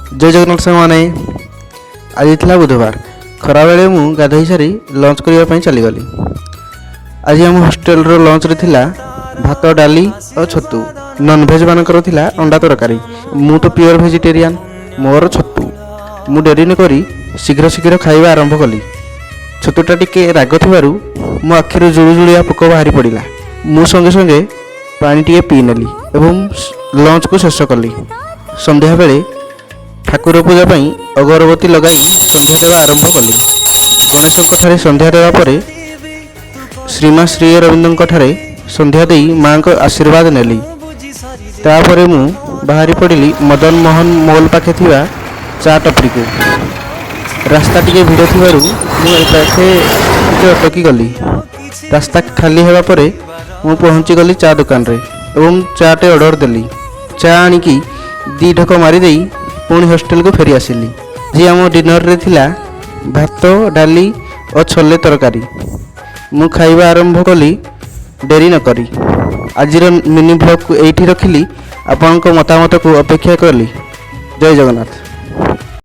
जय जगन्नाथ सारे आज था बुधवार खराबेले मु गाधोई सारी लंच करने चलीगली। आज आम हॉस्टेल लंच रे थिला भात डाली और छतु। नॉनभेज मानकर थिला अंडा तरकारी। मु तो प्योर वेजिटेरियन मोर छतु। मु डेरी न करी शीघ्र शीघ्र खाଇବା आरंभ कली। छतुटा टिके राग थिबारु मो आखिरु जुळुजुळिया पोक बाहरी पड़िला। मु संगे संगे पानी टिके पी नेली एवं लंच को शेष कली। संध्या बेले ठाकुर पूजा पाई अगरबत्ती लगाई संध्या देवा आरंभ कली। गणेश ठारे संध्या देवा परे श्रीमा श्री अरविंद ठारे संध्या देई माँ को आशीर्वाद नेली। तापरे मु बाहरी पड़िली मदन मोहन मॉल पाखे थिबा चा टपरी को। रास्ता टिके भिड़ थिबारु मु पाखे टिके अटकी गली। रास्ता खाली हेबा परे मु पहुँची गली चा दुकान रे एवं चाटे ऑर्डर देली। चा आनिकी दी ढक मारी देई पुणी हॉस्टेल को फेरी आसिली। जी आम डिनर रे थिला भात डाली और छोले तरकारी। मु खाइबा आरंभ कली डेरी न करी। आज मिनी ब्लॉग को एठी रखिली। आपनको मतामत को अपेक्षा कली। जय जगन्नाथ।